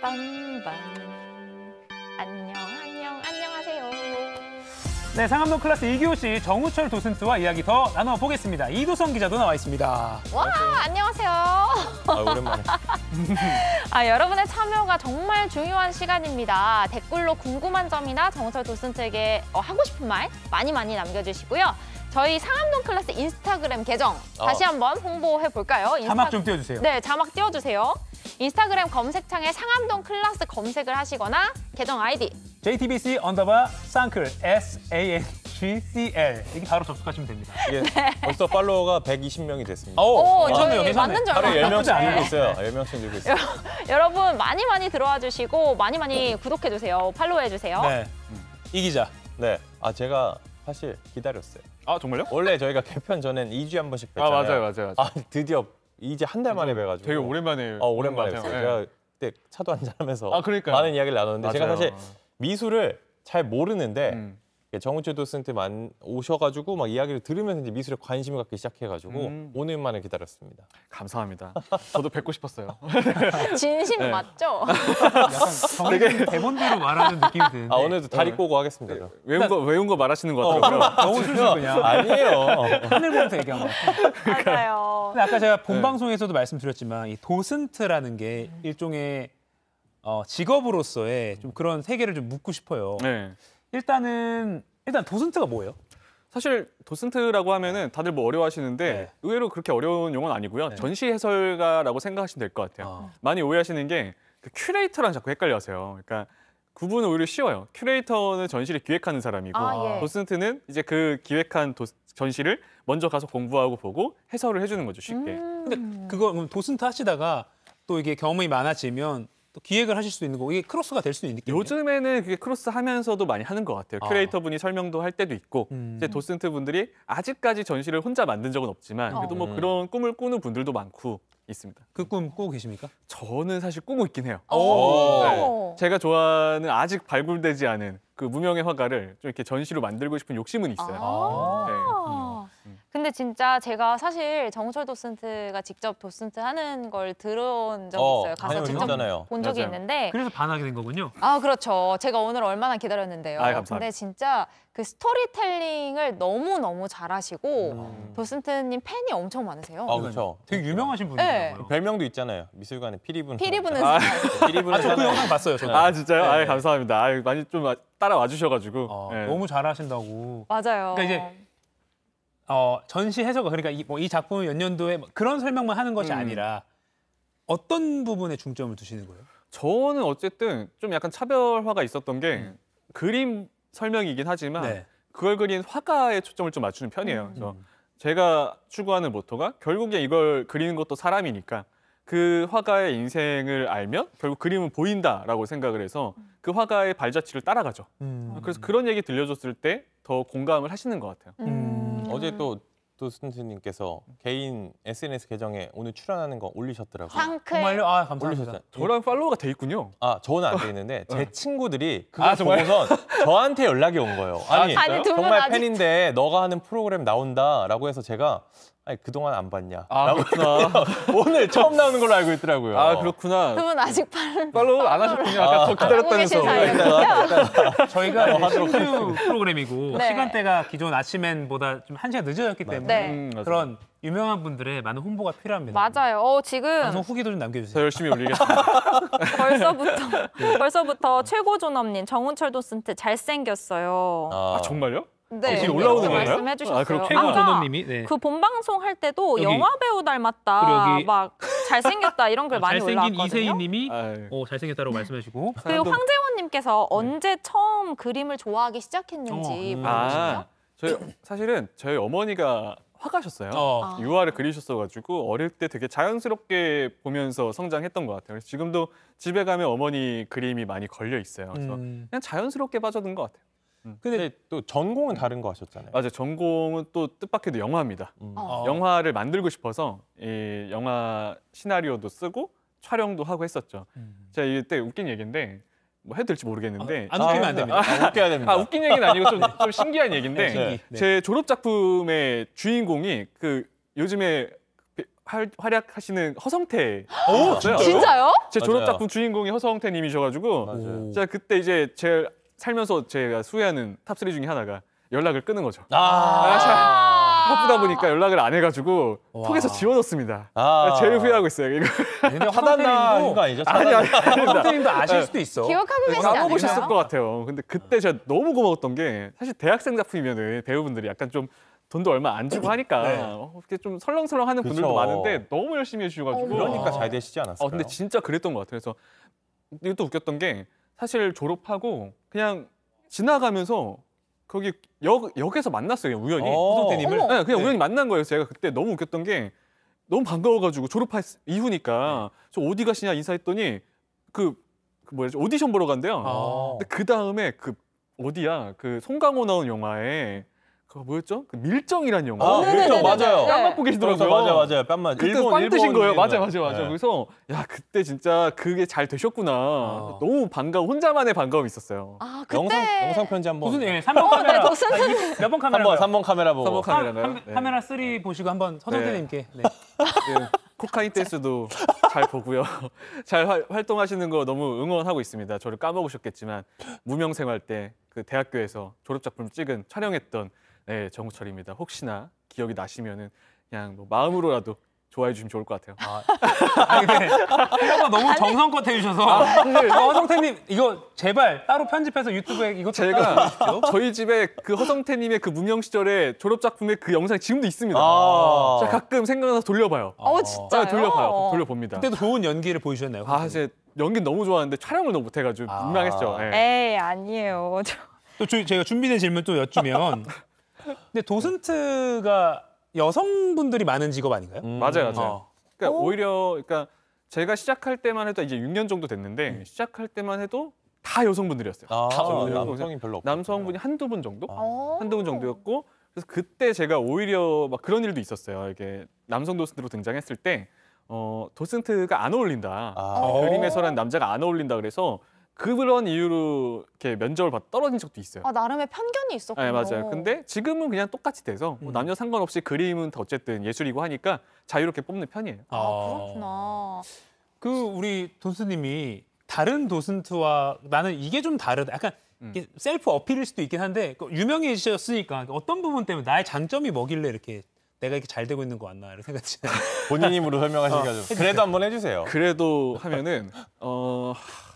빰빰. 안녕하세요. 네, 상암동 클래스 2교시 정우철 도슨트와 이야기 더 나눠보겠습니다. 이도성 기자도 나와 있습니다. 와, 안녕하세요. 오랜만에. 여러분의 참여가 정말 중요한 시간입니다. 댓글로 궁금한 점이나 정우철 도슨트에게 하고 싶은 말 많이 남겨주시고요. 저희 상암동 클래스 인스타그램 계정 다시 한번 홍보해 볼까요? 자막 좀 띄워주세요. 네, 자막 띄워주세요. 인스타그램 검색창에 상암동 클래스 검색을 하시거나 계정 아이디 JTBC_쌍클 SANGCL 이렇게 바로 접속하시면 됩니다. 이게 벌써 팔로워가 120명이 됐습니다. 괜찮네요. 저희 맞는 줄 하루에 알았어요. 10명씩 들고 있어요. 10명씩 들고 있어요. 여러분 많이 들어와 주시고 많이 구독해 주세요. 팔로우해 주세요. 네, 이 기자. 네, 제가 사실 기다렸어요. 정말요? 원래 저희가 개편 전엔 2주에 한 번씩 뵀잖아요. 맞아요. 드디어 이제 한 달 만에 뵈가지고. 되게 오랜만에. 오랜만에 뵀어요. 네. 제가 그때 차도 한잔하면서 그러니까요. 많은 이야기를 나눴는데 제가 맞아요. 사실 미술을 잘 모르는데 정우철 도슨트 오셔가지고 막 이야기를 들으면서 이제 미술에 관심을 갖기 시작해가지고 오늘만에 기다렸습니다. 감사합니다. 저도 뵙고 싶었어요. 진심 네. 맞죠? 약간 되게 대본대로 말하는 느낌이 드는데. 오늘도 다리 꼬고 하겠습니다. 외운 거 말하시는 것 같더라고요. 너무 술술 그냥. 아니에요. 하늘 보면서 얘기한 것 같아요. 맞아요. 근데 아까 제가 본방송에서도 말씀드렸지만 이 도슨트라는 게 일종의 직업으로서의 좀 그런 세계를 좀 묻고 싶어요. 네. 일단 도슨트가 뭐예요? 사실 도슨트라고 하면은 다들 뭐 어려워하시는데 네. 의외로 그렇게 어려운 용어는 아니고요. 네. 전시 해설가라고 생각하시면 될 것 같아요. 많이 오해하시는 게 그 큐레이터랑 자꾸 헷갈려하세요. 그러니까 구분은 오히려 쉬워요. 큐레이터는 전시를 기획하는 사람이고 예. 도슨트는 이제 그 기획한 전시를 먼저 가서 공부하고 보고 해설을 해주는 거죠, 쉽게. 근데 그럼 도슨트 하시다가 또 이게 경험이 많아지면 또 기획을 하실 수도 있는 거고 이게 크로스가 될 수도 있겠네요. 요즘에는 그게 크로스 하면서도 많이 하는 것 같아요. 큐레이터 분이 설명도 할 때도 있고 이제 도슨트 분들이 아직까지 전시를 혼자 만든 적은 없지만 그래도 뭐 그런 꿈을 꾸는 분들도 많고 있습니다. 그 꿈 꾸고 계십니까? 저는 사실 꾸고 있긴 해요. 오. 네. 제가 좋아하는 아직 발굴되지 않은 그 무명의 화가를 좀 이렇게 전시로 만들고 싶은 욕심은 있어요. 근데 진짜 제가 사실 정우철 도슨트가 직접 도슨트 하는 걸 들어온 적이 있어요. 가서 직접 다녀오셨잖아요. 본 적이 맞아요. 있는데 그래서 반하게 된 거군요. 그렇죠. 제가 오늘 얼마나 기다렸는데요. 감사합니다. 근데 진짜 그 스토리텔링을 너무 잘하시고 도슨트님 팬이 엄청 많으세요. 그렇죠. 되게 유명하신 네. 분이더라고요. 별명도 있잖아요. 미술관의 피리분. 피리 부는 피리분. 저 그 영상 봤어요. 저도. 진짜요? 네. 감사합니다. 많이 좀 따라와 주셔가지고. 네. 너무 잘하신다고. 맞아요. 그러니까 이제 전시 해설가 그러니까 이 작품은 몇 년도에 그런 설명만 하는 것이 아니라 어떤 부분에 중점을 두시는 거예요? 저는 어쨌든 좀 약간 차별화가 있었던 게 그림 설명이긴 하지만 네. 그걸 그린 화가에 초점을 좀 맞추는 편이에요. 그래서 제가 추구하는 모토가 결국에 이걸 그리는 것도 사람이니까 그 화가의 인생을 알면 결국 그림은 보인다라고 생각을 해서 그 화가의 발자취를 따라가죠. 그래서 그런 얘기 들려줬을 때 더 공감을 하시는 것 같아요. 어제 또 도슨트님께서 개인 SNS 계정에 오늘 출연하는 거 올리셨더라고요. 상클. 정말요? 감사합니다. 올리셨어요. 저랑 팔로워가 돼 있군요. 저는 안 돼 있는데 제 친구들이 그거 정말요? 보고선 저한테 연락이 온 거예요. 아니 두분 정말 아직- 팬인데 너가 하는 프로그램 나온다라고 해서 제가 그동안 안 봤냐. 그렇구나. 오늘 처음 나오는 걸로 알고 있더라고요. 그렇구나. 두 분 아직 팔로우 안 하셨군요. 아까 더 기다렸다면서. 저희가 이제 신규 프로그램이고 네. 시간대가 기존 아침엔보다 좀 1시간 늦어졌기 때문에 네. 맞아요. 그런 유명한 분들의 많은 홍보가 필요합니다. 맞아요. 지금 방송 후기도 좀 더 남겨주세요. 열심히 올리겠습니다. 벌써부터 최고 존엄님 정우철 도슨트 잘생겼어요. 정말요? 네, 지금 올라오는 이렇게 건가요? 말씀해 주셨어요. 그렇게 최고 아까 존엄님이 네. 그 본방송 할 때도 여기. 영화 배우 닮았다, 그리고 여기. 막 잘생겼다 이런 글 많이 잘생긴 올라왔거든요. 이세희님이 아유. 잘생겼다고 말씀하시고 그리고 황재원님께서 언제 처음 그림을 좋아하기 시작했는지 물어보시네요. 사실은 저희 어머니가 화가셨어요. 유화를 그리셨어가지고 어릴 때 되게 자연스럽게 보면서 성장했던 것 같아요. 그래서 지금도 집에 가면 어머니 그림이 많이 걸려 있어요. 그래서 그냥 자연스럽게 빠져든 것 같아요. 근데 또 전공은 다른 거 하셨잖아요. 맞아요. 전공은 또 뜻밖에도 영화입니다. 영화를 만들고 싶어서 이 영화 시나리오도 쓰고 촬영도 하고 했었죠. 제가 이때 웃긴 얘기인데 뭐 해도 될지 모르겠는데 안 웃기면 안 됩니다. 웃겨야 됩니다. 웃긴 얘기는 아니고 좀 신기한 얘기인데 네. 제 졸업 작품의 주인공이 그 요즘에 활약하시는 허성태. 오, 진짜요? 제 졸업 맞아요. 작품 주인공이 허성태님이셔가지고 맞아요. 제가 그때 이제 제 살면서 제가 수혜하는 탑3 중에 하나가 연락을 끊은 거죠. 바쁘다 보니까 연락을 안 해가지고 와. 톡에서 지워졌습니다. 아. 제일 후회하고 있어요. 이거. 근데 차단한 거 아니죠? 아니. 허성태님도 아실 수도 있어. 기억하고 계시지 까먹으셨을 않을까요? 것 같아요. 근데 그때 제가 너무 고마웠던 게 사실 대학생 작품이면은 배우분들이 약간 좀 돈도 얼마 안 주고 하니까 네. 이렇게 좀 설렁설렁하는 분들도 그쵸. 많은데 너무 열심히 해주셔가지고 그러니까 잘 되시지 않았을까요? 근데 진짜 그랬던 것 같아요. 그래서 이것도 웃겼던 게 사실 졸업하고 그냥 지나가면서 거기 역에서 만났어요. 그냥 우연히. 허성태님을. 어머. 네, 그냥 네. 우연히 만난 거예요. 제가 그때 너무 웃겼던 게 너무 반가워가지고 졸업할 이후니까 저 어디 가시냐 인사했더니 그 뭐였지 오디션 보러 간대요. 근데 그 다음에 그 어디야 그 송강호 나온 영화에 그 뭐였죠? 그 밀정이란 영화. 그렇죠. 맞아요. 뺨 맞고 계시더라고요. 맞아요. 뺨만. 그때 꽝 뜨신 거예요. 맞아. 네. 그래서 야 그때 진짜 그게 잘 되셨구나. 너무 반가워. 혼자만의 반가움이 있었어요. 아, 그때 영상 편지 한번. 무슨 3번 카메라. 네, 도슨트님. 몇 번 카메라? 3번 카메라 보고. 3번 카메라인가요? 네. 카메라 3 보시고 한번 허성태님께. 네. 네, 코카인 댄스도 잘 보고요. 잘 활동하시는 거 너무 응원하고 있습니다. 저를 까먹으셨겠지만 무명 생활 때 그 대학교에서 졸업 작품 찍은 촬영했던 네, 정우철입니다. 혹시나 기억이 나시면은 그냥 뭐 마음으로라도 좋아해 주시면 좋을 것 같아요. 아니 근데 생각보다 너무 정성껏 해주셔서 허성태님 이거 제발 따로 편집해서 유튜브에 이거 제가 저희 집에 그 허성태님의 그 무명 시절에 졸업 작품의 그 영상이 지금도 있습니다. 아. 제가 가끔 생각나서 돌려봐요. 진짜요? 네, 돌려봅니다. 그때도 좋은 연기를 보여주셨나요? 제 연기 너무 좋아하는데 촬영을 너무 못해가지고 민망했죠. 네. 에이, 아니에요. 또 제가 준비된 질문 또 여쭈면 근데 도슨트가 여성분들이 많은 직업 아닌가요? 맞아요. 그러니까 오. 오히려 그러니까 제가 시작할 때만 해도 이제 6년 정도 됐는데 시작할 때만 해도 다 여성분들이었어요. 다 여성분들이었고 남성이 별로 없고. 남성분이 한두 분 정도? 어. 한두 분 정도였고 그래서 그때 제가 오히려 막 그런 일도 있었어요. 이게 남성 도슨트로 등장했을 때 도슨트가 안 어울린다. 그림에서란 남자가 안 어울린다 그래서 그런 이유로 이렇게 면접을 받아 떨어진 적도 있어요. 나름의 편견이 있었군요. 네, 맞아요. 근데 지금은 그냥 똑같이 돼서 뭐 남녀 상관없이 그림은 다 어쨌든 예술이고 하니까 자유롭게 뽑는 편이에요. 그렇구나. 그 우리 도슨님이 다른 도슨트와 나는 이게 좀 다르다. 약간 이게 셀프 어필일 수도 있긴 한데 유명해지셨으니까 어떤 부분 때문에 나의 장점이 뭐길래 이렇게 내가 이렇게 잘 되고 있는 거 같나 이런 생각이 드나요? 본인 힘으로 설명하시니까 그래도 한번 해주세요. 그래도 하면은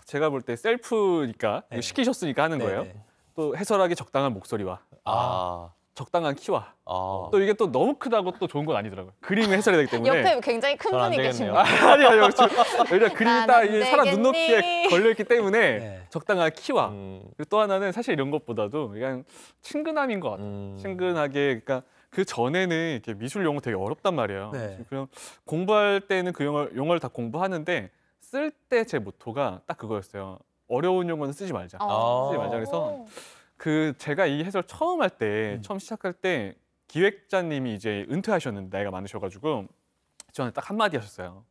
제가 볼 때 셀프니까 네. 시키셨으니까 하는 거예요. 네네. 또 해설하기 적당한 목소리와 적당한 키와 또 이게 또 너무 크다고 또 좋은 건 아니더라고요. 그림을 해설해야 되기 때문에 옆에 굉장히 큰 전안 분이 계신 되겠네요. 분. 아니요. 왜냐 그림이 난 딱 안 이게 사람 눈높이에 되겠니? 걸려있기 때문에 네. 적당한 키와 음. 그리고 또 하나는 사실 이런 것보다도 그냥 친근함인 것 같아요. 친근하게 그러니까 그 전에는 이렇게 미술 용어 되게 어렵단 말이에요. 네. 그냥 공부할 때는 그 용어를 다 공부하는데 쓸 때 제 모토가 딱 그거였어요. 어려운 용어는 쓰지 말자. 쓰지 말자. 그래서 그 제가 이 해설 처음 할 때 처음 시작할 때 기획자님이 이제 은퇴하셨는데 나이가 많으셔가지고 저한테 딱 한마디 하셨어요.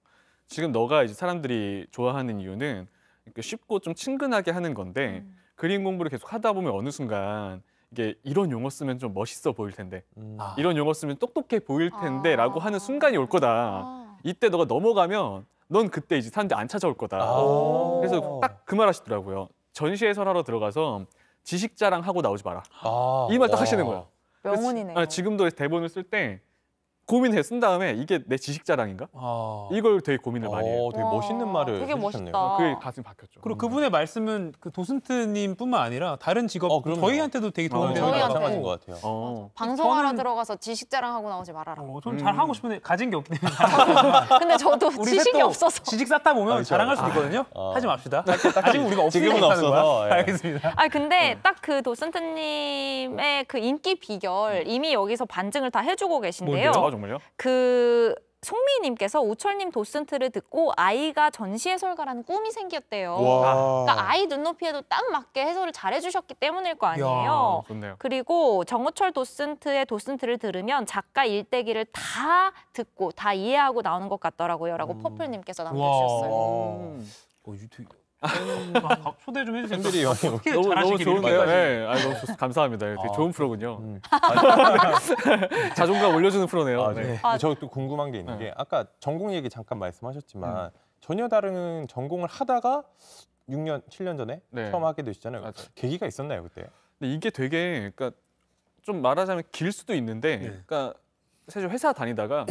지금 너가 이제 사람들이 좋아하는 이유는 이렇게 쉽고 좀 친근하게 하는 건데 그림 공부를 계속 하다 보면 어느 순간 이게 이런 용어 쓰면 좀 멋있어 보일 텐데 이런 용어 쓰면 똑똑해 보일 텐데라고 하는 순간이 올 거다. 이때 너가 넘어가면 넌 그때 이제 사람들이 안 찾아올 거다. 그래서 딱 그 말 하시더라고요. 전시 해설하러 들어가서 지식 자랑하고 나오지 마라. 이 말 딱 하시는 거예요. 명언이네요. 지금도 대본을 쓸 때 고민해 쓴 다음에 이게 내 지식 자랑인가? 이걸 되게 고민을 많이 해요. 되게 멋있는 말을 되게 해주셨네요. 멋있다. 그게 가슴이 박혔죠. 그리고 그분의 말씀은 그 도슨트님뿐만 아니라 다른 직업 그럼요. 저희한테도 되게 도움이 되는 것 저희한테. 같아요. 마찬가지인 것 같아요. 방송하러 저는- 들어가서 지식 자랑하고 나오지 말아라. 저는 잘 하고 싶은데 가진 게 없기 때문에 근데 저도 우리 지식이 셋도 없어서. 지식 쌓다 보면 그렇죠. 자랑할 수도 있거든요. 하지 맙시다. 아직 우리가 없으니까 지금은 하는 거야. 없어서, 예. 알겠습니다. 근데 딱 그 도슨트님의 그 인기 비결 이미 여기서 반증을 다 해주고 계신데요. 뭔데요? 정말요? 그 송미님께서 우철님 도슨트를 듣고 아이가 전시 해설가라는 꿈이 생겼대요. 그러니까 아이 눈높이에도 딱 맞게 해설을 잘해주셨기 때문일 거 아니에요. 좋네요. 그리고 정우철 도슨트의 도슨트를 들으면 작가 일대기를 다 듣고 다 이해하고 나오는 것 같더라고요. 라고 퍼플님께서 남겨주셨어요. 초대 좀 해주세요. 팬들이 어떻게 너무 잘하시길래 좋은데요. 이렇게까지. 네, 감사합니다. 되게 좋은 프로군요. 아, 자존감 올려주는 프로네요. 아, 네. 네. 저 또 궁금한 게 있는 게 아까 전공 얘기 잠깐 말씀하셨지만 전혀 다른 전공을 하다가 6년, 7년 전에 네. 처음 하게 되시잖아요. 맞아요. 계기가 있었나요 그때? 근데 이게 되게 그러니까 좀 말하자면 길 수도 있는데, 네. 그러니까 사실 회사 다니다가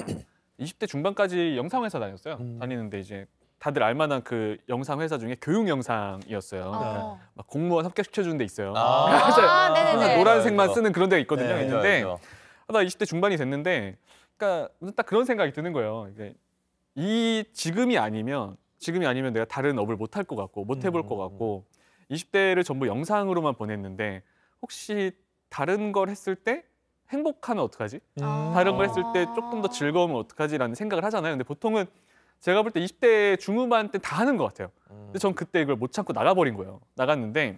20대 중반까지 영상 회사 다녔어요. 음. 다니는데 이제 다들 알만한 그 영상 회사 중에 교육 영상이었어요. 그러니까 막 공무원 합격시켜주는 데 있어요. 아, 네네네. 노란색만 쓰는 그런 데가 있거든요. 네, 있는데 알죠. 나 20대 중반이 됐는데, 그러니까 딱 그런 생각이 드는 거예요. 이게 지금이 아니면 내가 다른 업을 못 할 것 같고 못 해볼 것 같고 20대를 전부 영상으로만 보냈는데 혹시 다른 걸 했을 때 행복하면 어떡하지? 다른 걸 했을 때 조금 더 즐거우면 어떡하지라는 생각을 하잖아요. 근데 보통은 제가 볼 때 20대 중후반 때 다 하는 것 같아요. 근데 전 그때 이걸 못 참고 나가버린 거예요. 나갔는데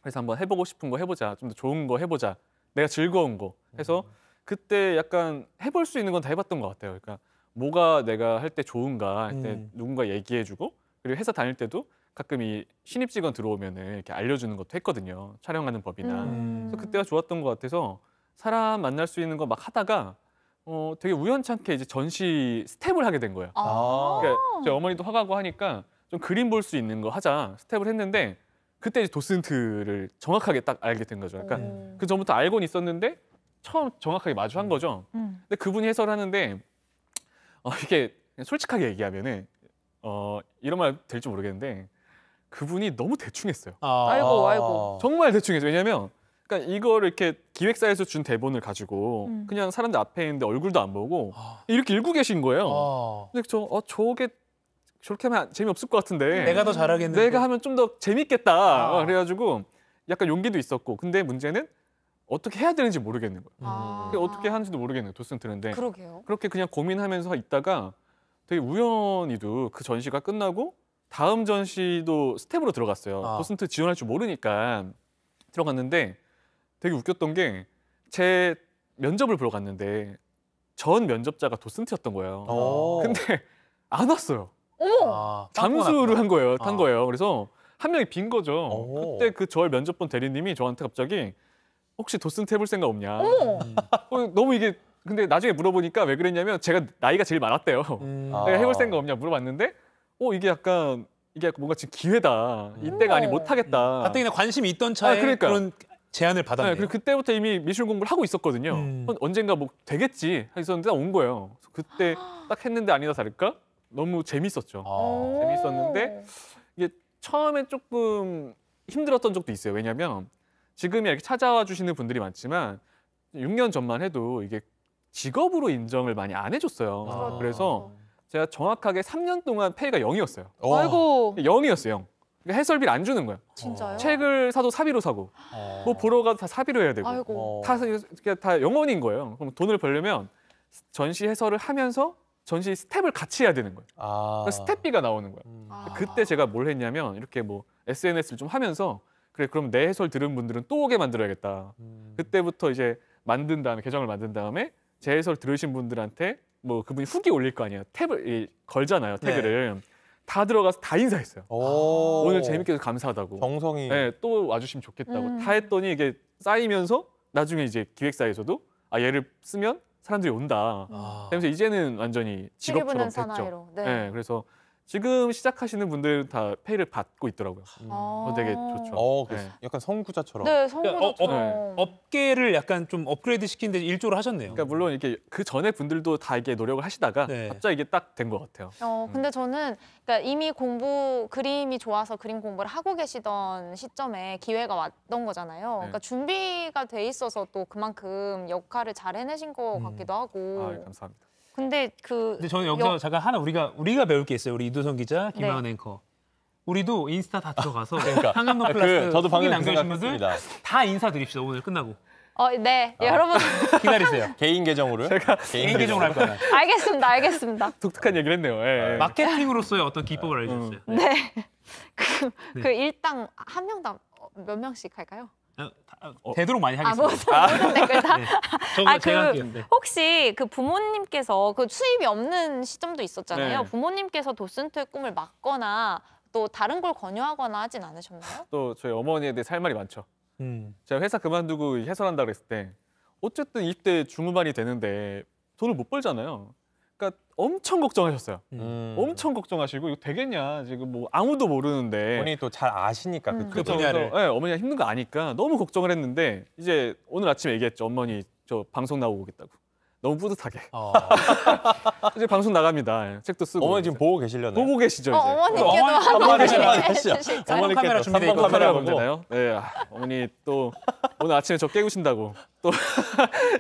그래서 한번 해보고 싶은 거 해보자. 좀 더 좋은 거 해보자. 내가 즐거운 거 해서 그때 약간 해볼 수 있는 건 다 해봤던 것 같아요. 그러니까 뭐가 내가 할 때 좋은가 할 때 누군가 얘기해주고, 그리고 회사 다닐 때도 가끔 이 신입 직원 들어오면 이렇게 알려주는 것도 했거든요. 촬영하는 법이나. 그래서 그때가 좋았던 것 같아서 사람 만날 수 있는 거 막 하다가 되게 우연찮게 이제 전시 스텝을 하게 된 거예요. 그러니까 저희 어머니도 화가고 하니까 좀 그림 볼 수 있는 거 하자 스텝을 했는데, 그때 이제 도슨트를 정확하게 딱 알게 된 거죠. 그러니까 그 전부터 알고는 있었는데 처음 정확하게 마주한 거죠. 근데 그분이 해설을 하는데 이게 솔직하게 얘기하면은 이런 말 될지 모르겠는데 그분이 너무 대충 했어요. 아이고. 정말 대충 했어요. 왜냐면 그러니까 이거를 이렇게 기획사에서 준 대본을 가지고 그냥 사람들 앞에 있는데 얼굴도 안 보고 이렇게 읽고 계신 거예요. 근데 저게 저렇게 하면 재미없을 것 같은데 내가 더 잘하겠는데. 내가 하면 좀 더 재밌겠다. 그래가지고 약간 용기도 있었고, 근데 문제는 어떻게 해야 되는지 모르겠는 거예요. 그게 어떻게 하는지도 모르겠는 거예요. 도슨트인데 그러게요. 그렇게 그냥 고민하면서 있다가 되게 우연히도 그 전시가 끝나고 다음 전시도 스텝으로 들어갔어요. 도슨트 지원할 줄 모르니까 들어갔는데 되게 웃겼던 게 제 면접을 보러 갔는데 전 면접자가 도슨트였던 거예요. 근데 안 왔어요. 잠수를 한 거예요. 탄 거예요. 그래서 한 명이 빈 거죠. 그때 그 저를 면접 본 대리님이 저한테 갑자기 혹시 도슨트 해볼 생각 없냐. 너무 이게 근데 나중에 물어보니까 왜 그랬냐면 제가 나이가 제일 많았대요. 내가 해볼 생각 없냐 물어봤는데 이게 뭔가 지금 기회다. 이때가 아니 못 하겠다. 가뜩이나 관심이 있던 차에 그러니까. 그런 제안을 받았네요. 그리고 그때부터 이미 미술 공부를 하고 있었거든요. 언젠가 뭐 되겠지 했었는데 온 거예요. 그때 딱 했는데 아니다 다를까 너무 재밌었죠. 재밌었는데 이게 처음에 조금 힘들었던 적도 있어요. 왜냐하면 지금이 이렇게 찾아와 주시는 분들이 많지만 6년 전만 해도 이게 직업으로 인정을 많이 안 해줬어요. 그래서 제가 정확하게 3년 동안 페이가 0이었어요. 아이고. 0이었어요. 0. 그러니까 해설비를 안 주는 거야. 진짜요? 책을 사도 사비로 사고, 뭐 보러 가도 다 사비로 해야 되고, 아이고. 다 0원인 거예요. 그럼 돈을 벌려면 전시 해설을 하면서 전시 스텝을 같이 해야 되는 거예요. 그러니까 스텝비가 나오는 거예요. 그때 제가 뭘 했냐면 이렇게 뭐 SNS를 좀 하면서 그래 그럼 내 해설 들은 분들은 또 오게 만들어야겠다. 그때부터 이제 만든 다음에 계정을 만든 다음에 제 해설 들으신 분들한테 뭐 그분이 후기 올릴 거 아니에요. 탭을 걸잖아요. 태그를. 다 들어가서 다 인사했어요. 오늘 재밌게 해서 감사하다고. 정성이. 네, 또 와주시면 좋겠다고. 다 했더니 이게 쌓이면서 나중에 이제 기획사에서도 얘를 쓰면 사람들이 온다. 그래서 이제는 완전히 직업처럼 됐죠. 사나이로. 네, 그래서 지금 시작하시는 분들 다 페이를 받고 있더라고요. 되게 좋죠. 네. 약간 선구자처럼. 네, 성구자처럼. 업계를 약간 좀 업그레이드 시키는 데 일조를 하셨네요. 그러니까 물론 이렇게 그 전에 분들도 다 이게 노력을 하시다가 갑자기 이게 딱 된 것 같아요. 근데 저는 그러니까 이미 그림이 좋아서 그림 공부를 하고 계시던 시점에 기회가 왔던 거잖아요. 그러니까 준비가 돼 있어서 또 그만큼 역할을 잘 해내신 것 같기도 하고. 감사합니다. 근데 저는 여기서 잠깐 하나 우리가 배울 게 있어요. 우리 이두성 기자, 김하은 앵커. 우리도 인스타 다 들어가서 상암동 플러스 저도 후기 방금 남겨주신 분들 생각했습니다. 다 인사드립시다. 오늘 끝나고. 네, 여러분 기다리세요. 개인 계정으로. 개인 계정으로 할 거야. 알겠습니다. 독특한 얘기를 했네요. 마케팅으로서의 어떤 기법을 알려주세요. 네. 그 일당 한 명당 몇 명씩 할까요? 되도록 많이 하겠습니다. 모든 댓글 다. 제가 할게요. 네. 혹시 그 부모님께서 그 수입이 없는 시점도 있었잖아요. 네. 부모님께서 도슨트의 꿈을 막거나 또 다른 걸 권유하거나 하진 않으셨나요? 또 저희 어머니에 대해 할 말이 많죠. 음. 제가 회사 그만두고 해설한다 그랬을 때 어쨌든 20대 중후반이 되는데 돈을 못 벌잖아요. 그러니까 엄청 걱정하셨어요. 엄청 걱정하시고 이거 되겠냐 지금 뭐 아무도 모르는데 본인이 또 잘 아시니까 그 그 분야를. 네, 어머니가 힘든 거 아니까 너무 걱정을 했는데 이제 오늘 아침에 얘기했죠. 어머니 저 방송 나오고 오겠다고. 너무 뿌듯하게. 이제 방송 나갑니다. 책도 쓰고. 어머니 지금 보고 계시려나요? 보고 계시죠 이제. 어머니께도 어머니 한번 한번 해주실까요? 하시죠. 쌀 카메라 준비돼 있고 카메라 보고. 보잖아요. 네, 어머니 또 오늘 아침에 저 깨우신다고 또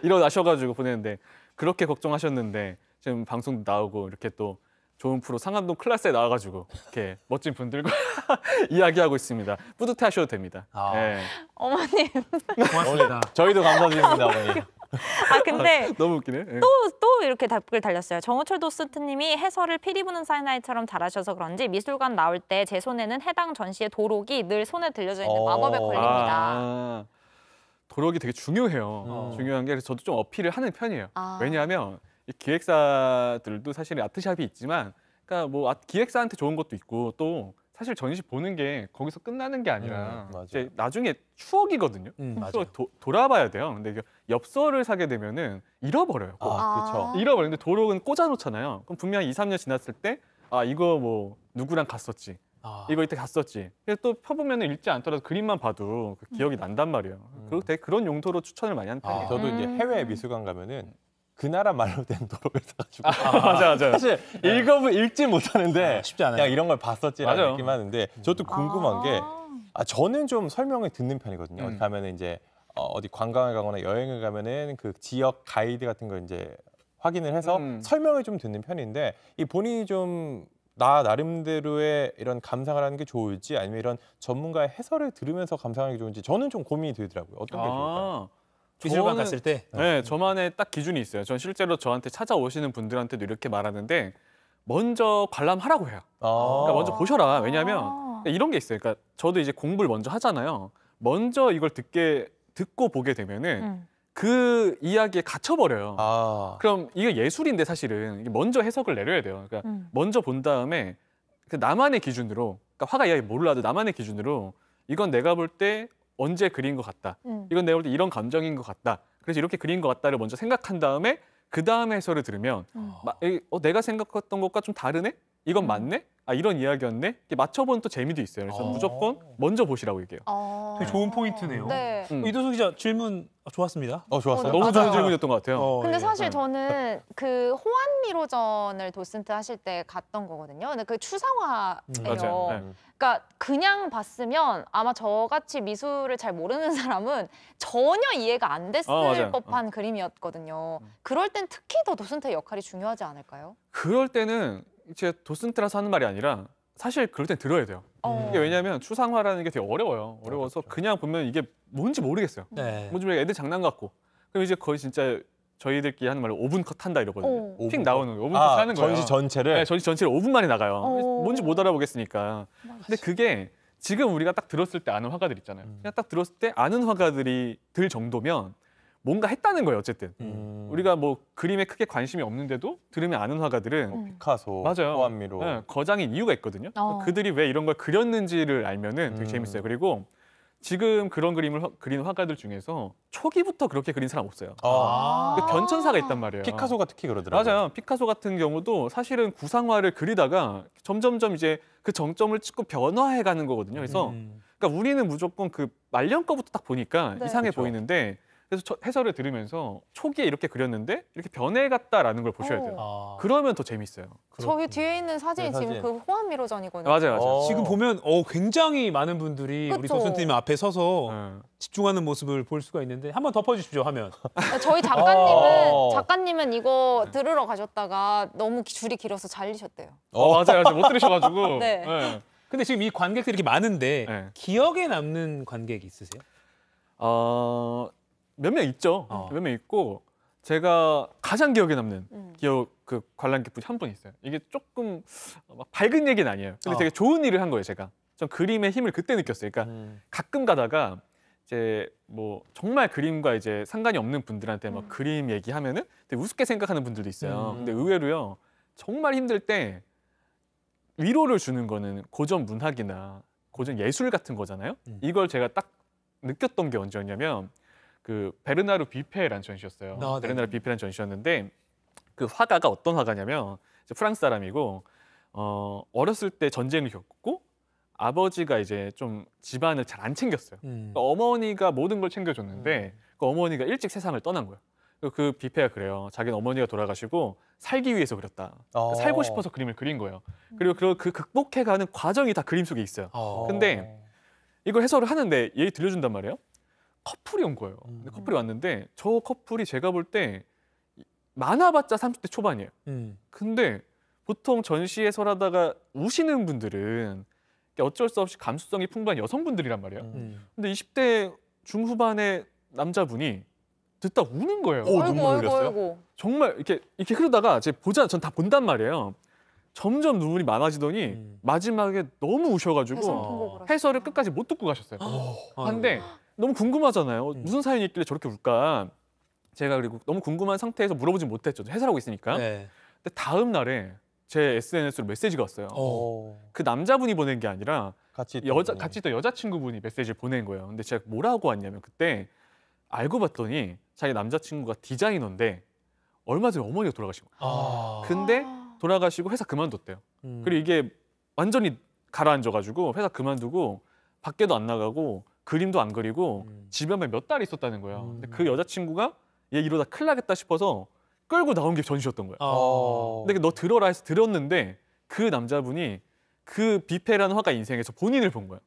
일어나셔가지고 보내는데 그렇게 걱정하셨는데 지금 방송 나오고 이렇게 또 좋은 프로 상암동 클래스에 나와가지고 이렇게 멋진 분들과 이야기하고 있습니다. 뿌듯해하셔도 됩니다. 네. 어머님. 고맙습니다. 저희도 감사드립니다, 어머니. 아 근데 너무 웃기네. 네. 또 이렇게 답글 달렸어요. 정우철 도슨트님이 해설을 피리 부는 사나이처럼 잘하셔서 그런지 미술관 나올 때 제 손에는 해당 전시의 도록이 늘 손에 들려져 있는 마법에 걸립니다. 도록이 되게 중요해요. 중요한 게 그래서 저도 좀 어필을 하는 편이에요. 왜냐하면 이 기획사들도 사실 아트샵이 있지만, 그러니까 뭐 기획사한테 좋은 것도 있고 또 사실 전시 보는 게 거기서 끝나는 게 아니라 이제 나중에 추억이거든요. 맞아요. 돌아봐야 돼요. 근데 이게 엽서를 사게 되면은 잃어버려요. 그렇죠. 잃어버려. 근데 도록은 꽂아놓잖아요. 그럼 분명히 2, 3년 지났을 때 이거 뭐 누구랑 갔었지. 이거 이때 갔었지. 그래서 또 펴보면 읽지 않더라도 그림만 봐도 그 기억이 난단 말이에요. 그리고 되게 그런 용도로 추천을 많이 하는 편이에요. 저도 이제 해외 미술관 가면은 그 나라 말로 된 도록을 사가지고 맞아요. 사실 읽지 못하는데 쉽지 않아요. 그냥 이런 걸 봤었지라는 맞아요. 느낌 하는데 저도 궁금한 게 저는 좀 설명을 듣는 편이거든요. 어디 가면은 이제 어디 관광을 가거나 여행을 가면은 그 지역 가이드 같은 걸 이제 확인을 해서 설명을 좀 듣는 편인데 이 본인이 좀 나 나름대로의 이런 감상을 하는 게 좋을지 아니면 이런 전문가의 해설을 들으면서 감상하는 게 좋은지 저는 좀 고민이 되더라고요. 어떤 게 좋을까요? 미술관 저는- 갔을 때 네, 저만의 딱 기준이 있어요. 전 실제로 저한테 찾아오시는 분들한테도 이렇게 말하는데 먼저 관람하라고 해요. 그러니까 먼저 보셔라. 왜냐하면 이런 게 있어요. 그러니까 저도 이제 공부를 먼저 하잖아요. 먼저 이걸 듣고 보게 되면은 그 이야기에 갇혀버려요. 그럼 이게 예술인데 사실은 이게 먼저 해석을 내려야 돼요. 그러니까 먼저 본 다음에 그 나만의 기준으로, 그러니까 화가 이야기 몰라도 나만의 기준으로 이건 내가 볼 때 언제 그린 것 같다. 이건 내가 볼 때 이런 감정인 것 같다. 그래서 이렇게 그린 것 같다를 먼저 생각한 다음에 그 다음에 해설을 들으면 내가 생각했던 것과 좀 다르네? 이건 맞네? 이런 이야기였네? 이렇게 맞춰보는 또 재미도 있어요. 그래서 무조건 먼저 보시라고 얘기해요. 되게 좋은 포인트네요. 네. 이도수 기자 질문 좋았습니다. 좋았어요. 너무 맞아요. 좋은 질문이었던 것 같아요. 근데 예. 사실 저는 그 호환미로전을 도슨트 하실 때 갔던 거거든요. 근데 그 추상화예요. 맞아요. 네. 그러니까 그냥 봤으면 아마 저같이 미술을 잘 모르는 사람은 전혀 이해가 안 됐을 맞아요. 법한 그림이었거든요. 그럴 땐 특히 더 도슨트의 역할이 중요하지 않을까요? 그럴 때는 제가 도슨트라서 하는 말이 아니라 사실 그럴 땐 들어야 돼요. 이게 왜냐하면 추상화라는 게 되게 어려워요. 어려워서 그냥 보면 이게 뭔지 모르겠어요. 네. 뭔지 모르겠어요. 애들 장난 같고. 그럼 이제 거의 진짜 저희들끼리 하는 말로 5분 컷 한다 이러거든요. 픽 나오는 거 5분 컷 하는 거예요. 전시 전체를 네, 전시 전체를 5분 만에 나가요. 뭔지 못 알아보겠으니까. 근데 그게 지금 우리가 딱 들었을 때 아는 화가들 있잖아요. 그냥 딱 들었을 때 아는 화가들이 들 정도면 뭔가 했다는 거예요. 어쨌든 우리가 뭐 그림에 크게 관심이 없는데도 들으면 아는 화가들은 피카소, 맞아요. 호환미로 네, 거장인 이유가 있거든요. 그들이 왜 이런 걸 그렸는지를 알면은 되게 재밌어요. 그리고 지금 그런 그림을 그린 화가들 중에서 초기부터 그렇게 그린 사람 없어요. 그 변천사가 있단 말이에요. 피카소가 특히 그러더라고요. 맞아요. 피카소 같은 경우도 사실은 구상화를 그리다가 점점점 이제 그 정점을 찍고 변화해 가는 거거든요. 그래서 그러니까 우리는 무조건 그 말년 거부터 딱 보니까 네. 이상해 그렇죠. 보이는데 그래서 해설을 들으면서 초기에 이렇게 그렸는데 이렇게 변해갔다라는 걸 보셔야 돼요. 그러면 더 재밌어요. 저희 뒤에 있는 사진이 네, 지금 사진. 그 호환미로전이거든요. 맞아요. 지금 보면 굉장히 많은 분들이 우리 그쵸? 도슨트님 앞에 서서 네. 집중하는 모습을 볼 수가 있는데 한번 덮어주십시오 화면. 저희 작가님은 이거 들으러 가셨다가 너무 줄이 길어서 잘리셨대요. 맞아요. 못 들으셔가지고. 네. 네. 근데 지금 이 관객들이 이렇게 많은데 네. 기억에 남는 관객 있으세요? 몇 명 있죠. 몇 명 있고 제가 가장 기억에 남는 그 관람객분이 한 분 있어요. 이게 조금 막 밝은 얘기는 아니에요. 근데 되게 좋은 일을 한 거예요. 제가 전 그림의 힘을 그때 느꼈어요. 그러니까 가끔 가다가 이제 뭐 정말 그림과 이제 상관이 없는 분들한테 막 그림 얘기하면은 되게 우습게 생각하는 분들도 있어요. 근데 의외로요 정말 힘들 때 위로를 주는 거는 고전 문학이나 고전 예술 같은 거잖아요. 이걸 제가 딱 느꼈던 게 언제였냐면 그 베르나르 뷔페라는 전시였어요. 네. 베르나르 뷔페라는 전시였는데 그 화가가 어떤 화가냐면 이제 프랑스 사람이고 어렸을 때 전쟁을 겪고 아버지가 이제 좀 집안을 잘 안 챙겼어요. 그러니까 어머니가 모든 걸 챙겨줬는데 그 어머니가 일찍 세상을 떠난 거예요. 그 뷔페가 그래요. 자기는 어머니가 돌아가시고 살기 위해서 그렸다. 그러니까 살고 싶어서 그림을 그린 거예요. 그리고 그 극복해가는 과정이 다 그림 속에 있어요. 근데 이걸 해설을 하는데 얘기 들려준단 말이에요. 커플이 온 거예요. 근데 커플이 왔는데 저 커플이 제가 볼 때 많아봤자 30대 초반이에요. 근데 보통 전시 해설하다가 우시는 분들은 어쩔 수 없이 감수성이 풍부한 여성분들이란 말이에요. 근데 20대 중후반의 남자분이 듣다 우는 거예요. 오, 눈물 흘렸어요? 정말 이렇게 흐르다가 전 다 본단 말이에요. 점점 눈물이 많아지더니 마지막에 너무 우셔가지고 해설을 끝까지 못 듣고 가셨어요. 근데 너무 궁금하잖아요. 무슨 사연이 있길래 저렇게 울까? 제가 그리고 너무 궁금한 상태에서 물어보진 못했죠. 해설하고 있으니까. 네. 근데 다음 날에 제 SNS로 메시지가 왔어요. 그 남자분이 보낸 게 아니라 같이 있던 여자친구분이 메시지를 보낸 거예요. 근데 제가 뭐라고 왔냐면 그때 알고 봤더니 자기 남자친구가 디자이너인데 얼마 전에 어머니가 돌아가신 거예요. 근데 돌아가시고 회사 그만뒀대요. 그리고 이게 완전히 가라앉아가지고 회사 그만두고 밖에도 안 나가고 그림도 안 그리고 집에만 몇 달 있었다는 거예요. 근데 그 여자친구가 얘 이러다 큰일 나겠다 싶어서 끌고 나온 게 전시였던 거예요. 근데 너 들어라 해서 들었는데 그 남자분이 그 뷔페라는 화가 인생에서 본인을 본 거예요.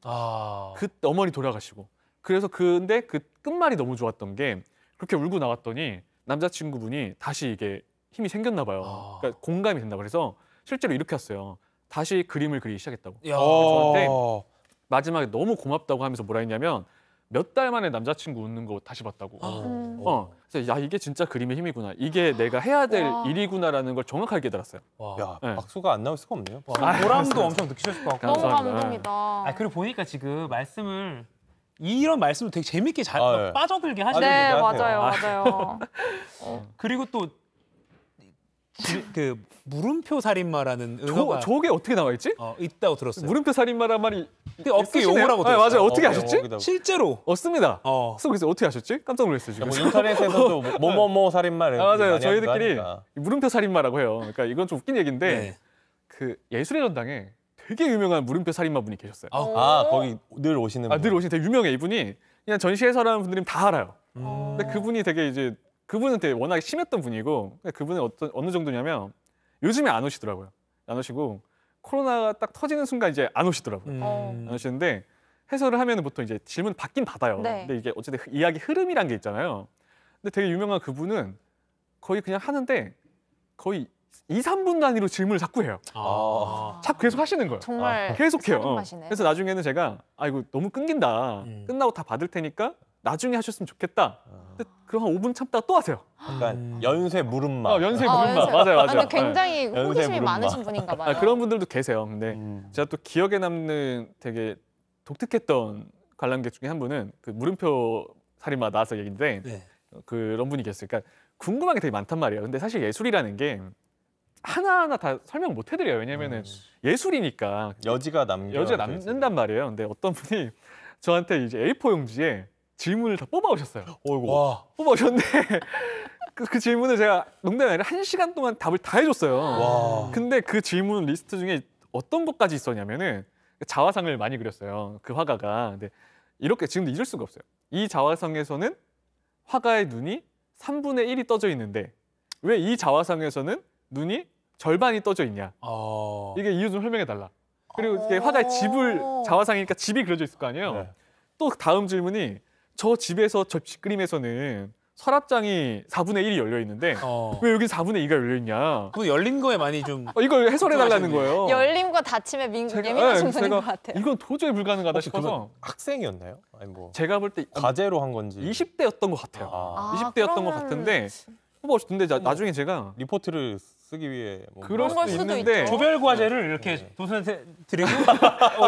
그 어머니 돌아가시고. 그래서 근데 그 끝말이 너무 좋았던 게 그렇게 울고 나왔더니 남자친구분이 다시 이게 힘이 생겼나 봐요. 그러니까 공감이 된다. 그래서 실제로 이렇게 했어요. 다시 그림을 그리기 시작했다고. 저한테 마지막에 너무 고맙다고 하면서 뭐라 했냐면 몇 달 만에 남자친구 웃는 거 다시 봤다고. 그래서 야 이게 진짜 그림의 힘이구나. 이게 내가 해야 될 일이구나라는 걸 정확하게 깨달았어요. 야, 네. 박수가 안 나올 수가 없네요. 보람도 엄청 느끼셨을 것 같고. 너무 감사합니다. 감동이다. 그리고 보니까 지금 이런 말씀을 되게 재밌게 잘 네. 빠져들게 하시는 네, 것 맞아요, 맞아요. 그리고 또 그 물음표 살인마라는 은어가 저게 어떻게 나와 있지? 있다고 들었어요. 물음표 살인마란 말이 업계 쓰시네요? 용어라고 네, 들었어요. 맞아요. 어떻게 아셨지? 실제로 씁니다. 쓰고 있어요. 어떻게 아셨지? 깜짝 놀랐어요 지금. 뭐 인터넷에서도 뭐뭐뭐 살인마 이런 맞아요. 많이 저희들끼리 하니까. 물음표 살인마라고 해요. 그러니까 이건 좀 웃긴 얘기인데 네. 그 예술의 전당에 되게 유명한 물음표 살인마 분이 계셨어요. 거기 늘 오시는 분. 늘 오시는 되게 유명해. 이분이 그냥 전시해설하는 분들은 다 알아요. 근데 그분이 되게 이제 그분은 되게 워낙에 심했던 분이고 그분은 어느 정도냐면 요즘에 안 오시더라고요. 안 오시고 코로나가 딱 터지는 순간 이제 안 오시더라고요. 안 오시는데 해설을 하면 보통 이제 질문 받긴 받아요. 네. 근데 이게 어쨌든 이야기 흐름이란 게 있잖아요. 근데 되게 유명한 그분은 거의 그냥 하는데 거의 2, 3분 단위로 질문을 자꾸 해요. 자꾸 계속 하시는 거예요. 정말 계속 해요. 살인마시네. 그래서 나중에는 제가 이거 너무 끊긴다. 끝나고 다 받을 테니까 나중에 하셨으면 좋겠다. 근데 그럼 한 5분 참다가 또 하세요. 약간 연쇄 물음마. 연쇄 물음마. 맞아요. 근데 굉장히 연쇄 호기심이 물음마. 많으신 분인가 봐요. 그런 분들도 계세요. 근데 제가 또 기억에 남는 되게 독특했던 관람객 중에 한 분은 그 물음표 살인마 나와서 얘기인데 네. 그런 분이 계셨어요. 그러니까 궁금한 게 되게 많단 말이에요. 근데 사실 예술이라는 게 하나하나 다 설명 못 해드려요. 왜냐면은 예술이니까 여지가 남는단 말이에요. 근데 어떤 분이 저한테 이제 A4 용지에 질문을 다 뽑아오셨어요. 뽑아오셨는데 그 질문을 제가 농담이 아니라 1시간 동안 답을 다 해줬어요. 근데 그 질문 리스트 중에 어떤 것까지 있었냐면은 자화상을 많이 그렸어요. 그 화가가. 근데 이렇게 지금도 잊을 수가 없어요. 이 자화상에서는 화가의 눈이 3분의 1이 떠져 있는데 왜 이 자화상에서는 눈이 절반이 떠져 있냐. 이게 이유 좀 설명해달라. 그리고 이게 화가의 집을 자화상이니까 집이 그려져 있을 거 아니에요. 네. 또 다음 질문이 저 집에서 저 집그림에서는 서랍장이 4분의 1이 열려 있는데 왜 여기 4분의 2가 열려 있냐? 그 열린 거에 많이 좀 이걸 해설해 달라는 거예요. 열림과 닫힘에 예민하신 분인 것 같아요. 이건 도저히 불가능하다 싶어서 학생이었나요? 아니 뭐 제가 볼 때 과제로 한 건지 20대였던 것 같아요. 20대였던 것 같은데 근데 나중에 제가 리포트를 쓰기 위해 뭐 그럴 그런 걸 수도 수도 있는데 있죠. 조별 과제를 이렇게 도슨한테 드리고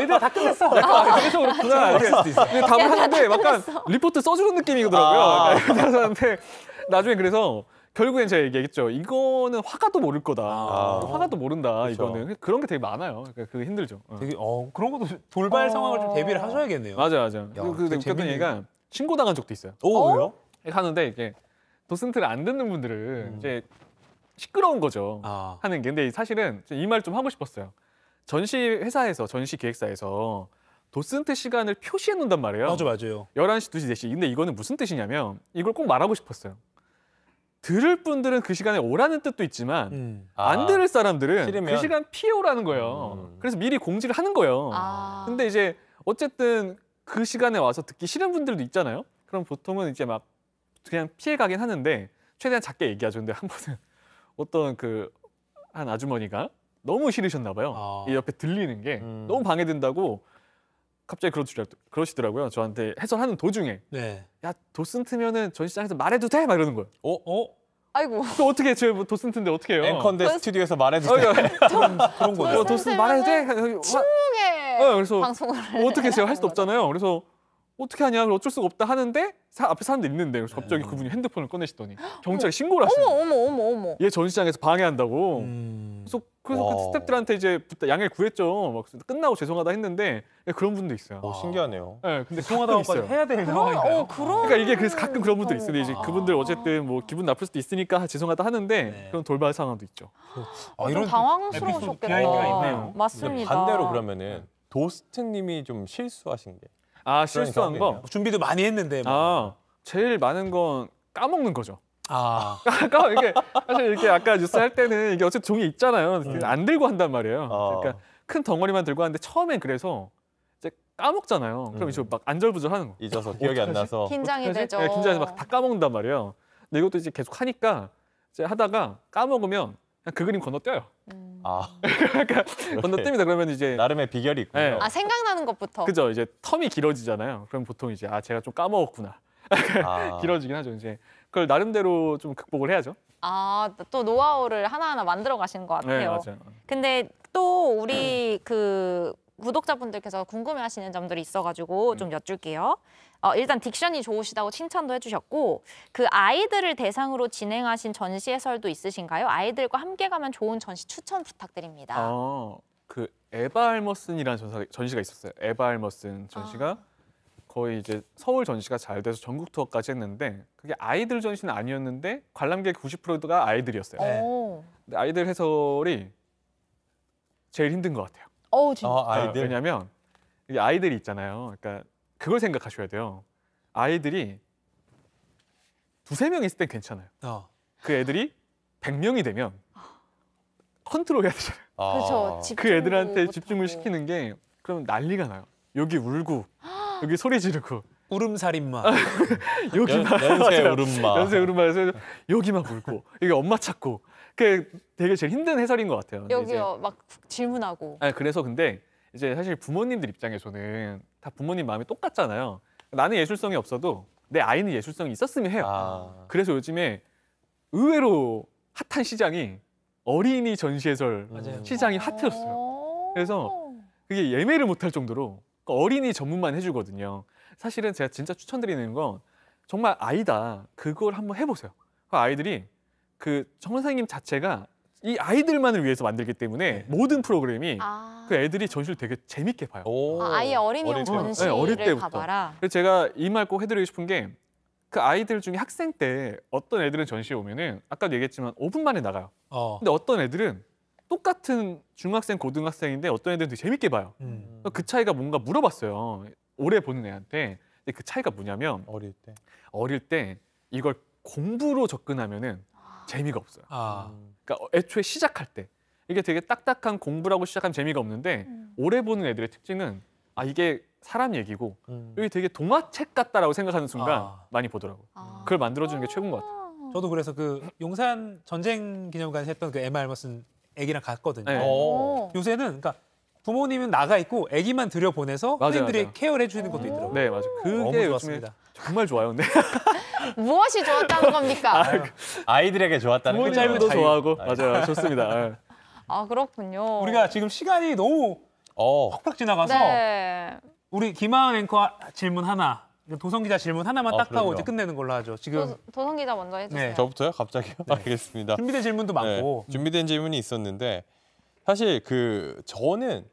얘들 다 끝냈어. 그래서 그렇구나. 근데 답을 하는데 약간 리포트 써주는 느낌이더라고요. 그래서 나중에 그래서 결국엔 제가 얘기했죠. 이거는 화가도 모를 거다. 아. 화가도 모른다. 그렇죠. 이거는 그런 게 되게 많아요. 그러니까 그게 힘들죠. 되게 그런 것도 돌발 상황을 좀 대비를 하셔야겠네요. 맞아. 되게 그 웃겼던 재밌는- 얘기가 신고당한 적도 있어요. 오, 왜요? 하는데 이게 도슨트를 안 듣는 분들은 이제 시끄러운 거죠. 아. 하는 게. 근데 사실은 이 말 좀 하고 싶었어요. 전시 회사에서 전시 기획사에서 도슨트 시간을 표시해 놓는단 말이에요. 맞아요. 11시, 2시, 4시. 근데 이거는 무슨 뜻이냐면 이걸 꼭 말하고 싶었어요. 들을 분들은 그 시간에 오라는 뜻도 있지만 안 들을 사람들은 싫으면? 그 시간 피해 오라는 거예요. 그래서 미리 공지를 하는 거예요. 근데 이제 어쨌든 그 시간에 와서 듣기 싫은 분들도 있잖아요. 그럼 보통은 이제 막 그냥 피해 가긴 하는데 최대한 작게 얘기하죠. 근데 한 번은 어떤 한 아주머니가 너무 싫으셨나 봐요. 이 옆에 들리는 게 너무 방해된다고 갑자기 그러시더라고요. 저한테 해설하는 도중에 네. 야 도슨트면은 전시장에서 말해도 돼? 막 이러는 거예요. 아이고. 또 어떻게 제가 도슨트인데 어떻게 해요? 앵커인데 스튜디오에서 말해도 돼. 그런 거죠. 도슨트 말해도 돼? 침묵의 그래서 방송을 어떻게 제가 할 수도 없잖아요. 그래서 어떻게 하냐? 어쩔 수가 없다 하는데 앞에 사람들 있는데 그래서 갑자기 그분이 핸드폰을 꺼내시더니 경찰에 신고를 하시는 거예요. 어머. 얘 전시장에서 방해한다고. 그래서 그 와. 스태프들한테 이제 양해를 구했죠. 막 끝나고 죄송하다 했는데 그런 분도 있어요. 신기하네요. 네, 근데 죄송하다고까지 가끔 있어요. 해야 될 상황인가요? 그러니까 이게 그래서 가끔 그런 분들 있어요. 이제 그분들 어쨌든 뭐 기분 나쁠 수도 있으니까 죄송하다 하는데 네. 그런 돌발 상황도 있죠. 좀 당황스러우셨겠다. 비하인드가 있네요. 맞습니다. 반대로 그러면은 도스트님이 좀 실수하신 게. 실수한 거. 경우에는요? 준비도 많이 했는데. 뭐. 제일 많은 건 까먹는 거죠. 그러니까 이게 사실 이렇게 아까 뉴스 할 때는 이게 어쨌든 종이 있잖아요. 안 들고 한단 말이에요. 그러니까 큰 덩어리만 들고 하는데 처음엔 그래서 이제 까먹잖아요. 그럼 이제 막 안절부절하는 거. 잊어서 기억이 안 나서. 긴장이 되죠. 네, 긴장해서 막 다 까먹는단 말이에요. 근데 이것도 이제 계속 하니까 이제 하다가 까먹으면 그냥 그 그림 건너뛰어요. 그러니까 건너뜁니다. 그러면 이제 나름의 비결이 있군요. 네. 생각나는 것부터. 그죠. 이제 텀이 길어지잖아요. 그럼 보통 이제 제가 좀 까먹었구나. 길어지긴 하죠. 이제 그걸 나름대로 좀 극복을 해야죠. 또 노하우를 하나하나 만들어 가시는 것 같아요. 네, 맞아요. 근데 또 우리 구독자분들께서 궁금해하시는 점들이 있어가지고 좀 여쭐게요. 일단 딕션이 좋으시다고 칭찬도 해주셨고 그 아이들을 대상으로 진행하신 전시 해설도 있으신가요? 아이들과 함께 가면 좋은 전시 추천 부탁드립니다. 그 에바 알머슨이라는 전시가 있었어요. 에바 알머슨 전시가 거의 이제 서울 전시가 잘 돼서 전국 투어까지 했는데 그게 아이들 전시는 아니었는데 관람객 90%가 아이들이었어요. 근데 아이들 해설이 제일 힘든 것 같아요. 진짜. 아이들. 왜냐하면 이게 아이들이 있잖아요. 그러니까 그걸 생각하셔야 돼요. 아이들이 2~3명 있을 땐 괜찮아요. 그 애들이 100명이 되면 컨트롤해야 되잖아요. 그렇죠. 그 애들한테 집중을 시키는 게 그럼 난리가 나요. 여기 울고 여기 소리 지르고 울음살인마. 여기 막 연쇄 울음마. 연쇄 울음마에서 여기 막 울고 여기 엄마 찾고 그게 되게 제일 힘든 해설인 것 같아요. 여기요 막 질문하고. 그래서 근데 이제 사실 부모님들 입장에서는 다 부모님 마음이 똑같잖아요. 나는 예술성이 없어도 내 아이는 예술성이 있었으면 해요. 그래서 요즘에 의외로 핫한 시장이 어린이 전시 해설 맞아요. 시장이 핫해졌어요. 그래서 그게 예매를 못할 정도로 어린이 전문만 해주거든요. 사실은 제가 진짜 추천드리는 건 정말 아이다. 그걸 한번 해보세요. 아이들이 그 선생님 자체가 이 아이들만을 위해서 만들기 때문에 모든 프로그램이 그 애들이 전시를 되게 재밌게 봐요. 아예 어린이용 전시를 어릴 때부터. 가봐라. 그래서 제가 이 말 꼭 해드리고 싶은 게 그 아이들 중에 학생 때 어떤 애들은 전시에 오면은 아까도 얘기했지만 5분 만에 나가요. 근데 어떤 애들은 똑같은 중학생, 고등학생인데 어떤 애들은 되게 재밌게 봐요. 그 차이가 뭔가 물어봤어요. 오래 보는 애한테. 근데 그 차이가 뭐냐면 어릴 때 이걸 공부로 접근하면은 재미가 없어요. 그러니까 애초에 시작할 때 이게 되게 딱딱한 공부라고 시작하면 재미가 없는데 오래 보는 애들의 특징은 이게 사람 얘기고 여기 되게 동화책 같다라고 생각하는 순간 많이 보더라고. 그걸 만들어주는 게 최고인 것 같아요. 저도 그래서 그 용산 전쟁 기념관에서 했던 그 에마 알머슨 애기랑 갔거든요. 요새는 그러니까 부모님은 나가 있고 애기만 들여보내서 선생님들이 케어를 해주는 것도 있더라고요. 네, 맞아요. 그게 너무 요즘에 좋았습니다. 정말 좋아요. 근데 무엇이 좋았다는 겁니까? 아이들에게 좋았다는 거죠. 부모님도 좋아하고 맞아요. 좋습니다. 그렇군요. 우리가 지금 시간이 너무 팍팍 지나가서 네. 우리 김하은 앵커 질문 하나 도성 기자 질문 하나만 딱 하고 그럼요. 이제 끝내는 걸로 하죠. 지금 도성 기자 먼저 해주세요. 네. 저부터요? 갑자기요? 알겠습니다. 준비된 질문도 많고. 네, 준비된 질문이 있었는데 사실 저는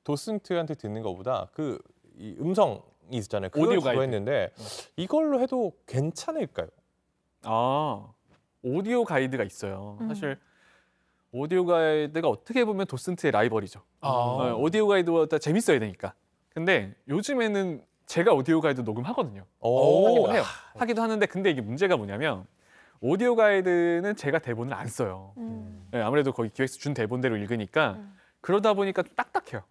도슨트한테 듣는 것보다 이 음성이 있잖아요. 그걸 오디오 주로 가이드. 했는데 이걸로 해도 괜찮을까요? 오디오 가이드가 있어요. 사실 오디오 가이드가 어떻게 보면 도슨트의 라이벌이죠. 오디오 가이드보다 재밌어야 되니까. 근데 요즘에는 제가 오디오 가이드 녹음하거든요. 하기도 해요. 하기도 하는데 근데 이게 문제가 뭐냐면 오디오 가이드는 제가 대본을 안 써요. 네, 아무래도 거기 기획서 준 대본대로 읽으니까 그러다 보니까 좀 딱딱해요.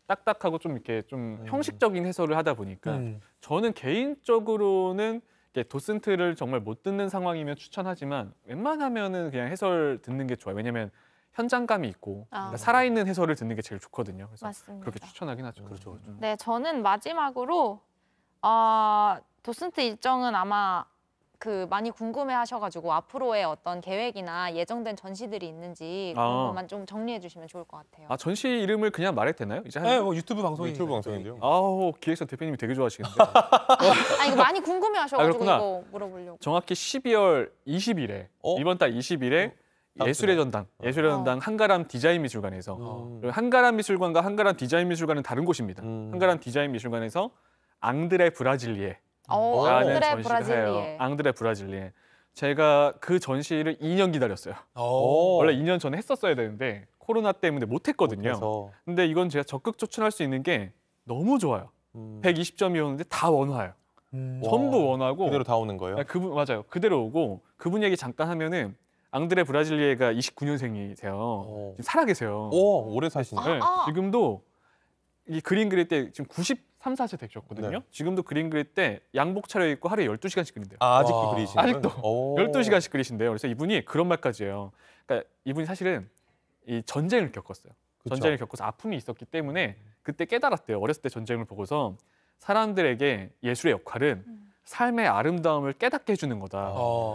딱딱하고 좀 이렇게 좀 형식적인 해설을 하다 보니까 저는 개인적으로는 도슨트를 정말 못 듣는 상황이면 추천하지만 웬만하면은 그냥 해설 듣는 게 좋아요. 왜냐면 현장감이 있고 그러니까 살아있는 해설을 듣는 게 제일 좋거든요. 그래서 맞습니다. 그렇게 추천하긴 하죠. 그렇죠. 네, 저는 마지막으로 도슨트 일정은 아마 많이 궁금해하셔가지고 앞으로의 어떤 계획이나 예정된 전시들이 있는지 그런 것만 좀 정리해 주시면 좋을 것 같아요. 전시 이름을 그냥 말해도 되나요? 이제 네, 뭐 유튜브 방송인데요. 아우, 기획사 대표님이 되게 좋아하시는데. 이거 많이 궁금해하셔가지고 그렇구나. 이거 물어보려고. 정확히 12월 20일에 이번 달 20일에 예술의 전당, 한가람 디자인 미술관에서 그리고 한가람 미술관과 한가람 디자인 미술관은 다른 곳입니다. 한가람 디자인 미술관에서 앙드레 브라질리에 라는 앙드레 전시를 해요. 브라질리에. 앙드레 브라질리에. 제가 그 전시를 2년 기다렸어요. 오. 원래 2년 전에 했었어야 되는데 코로나 때문에 못 했거든요. 그래서 근데 이건 제가 적극 추천할 수 있는 게 너무 좋아요. 120점이었는데 다 원화예요. 전부 원화고 그대로 다 오는 거예요? 그분 맞아요. 그대로 오고 그분 얘기 잠깐 하면은 앙드레 브라질리에가 29년생이세요. 지금 살아계세요. 오, 오래 사시네. 네, 지금도 이 그림 그릴 때 지금 93, 4세 되셨거든요. 네. 지금도 그림 그릴 때 양복 차려입고 하루에 12시간씩 그린대요. 아직도 그리시는 아직도 거예요? 오. 12시간씩 그리신대요. 그래서 이분이 그런 말까지 해요. 그러니까 이분이 사실은 이 전쟁을 겪었어요. 그쵸. 전쟁을 겪어서 아픔이 있었기 때문에 그때 깨달았대요. 어렸을 때 전쟁을 보고서 사람들에게 예술의 역할은 삶의 아름다움을 깨닫게 해주는 거다.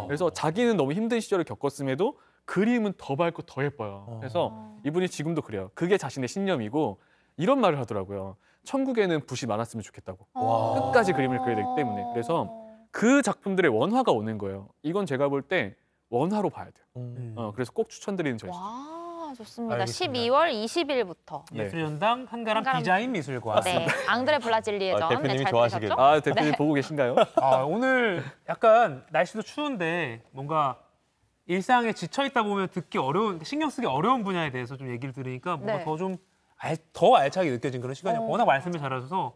그래서 자기는 너무 힘든 시절을 겪었음에도 그림은 더 밝고 더 예뻐요. 그래서 이분이 지금도 그래요. 그게 자신의 신념이고 이런 말을 하더라고요. 천국에는 붓이 많았으면 좋겠다고. 와. 끝까지 그림을 그려야 되기 때문에. 그래서 그 작품들의 원화가 오는 거예요. 이건 제가 볼 때 원화로 봐야 돼요. 그래서 꼭 추천드리는 전시죠. 와, 좋습니다. 알겠습니다. 12월 20일부터. 네. 예술연당 한가람 한가람 디자인 미술관. 네, 앙드레 브라질리에 전. 대표님이 잘 좋아하시겠다. 들으셨죠? 대표님 보고 계신가요? 오늘 약간 날씨도 추운데 뭔가 일상에 지쳐 있다 보면 듣기 어려운, 신경 쓰기 어려운 분야에 대해서 좀 얘기를 들으니까 뭔가 네. 더 알차게 느껴진 그런 시간이에요. 워낙 말씀을 잘하셔서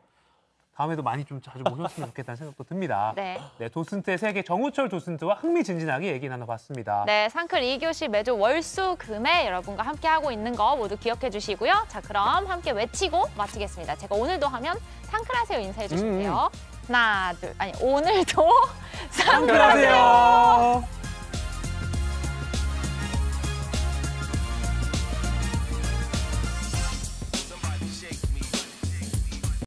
다음에도 많이 좀 자주 모셨으면 좋겠다는 생각도 듭니다. 네. 네, 도슨트의 세계 정우철 도슨트와 흥미진진하게 얘기 나눠봤습니다. 네, 상클 2교시 매주 월수 금에 여러분과 함께하고 있는 거 모두 기억해 주시고요. 자, 그럼 함께 외치고 마치겠습니다. 제가 오늘도 하면 상클하세요 인사해 주실게요. 하나, 둘, 오늘도 상클하세요. 상클하세요.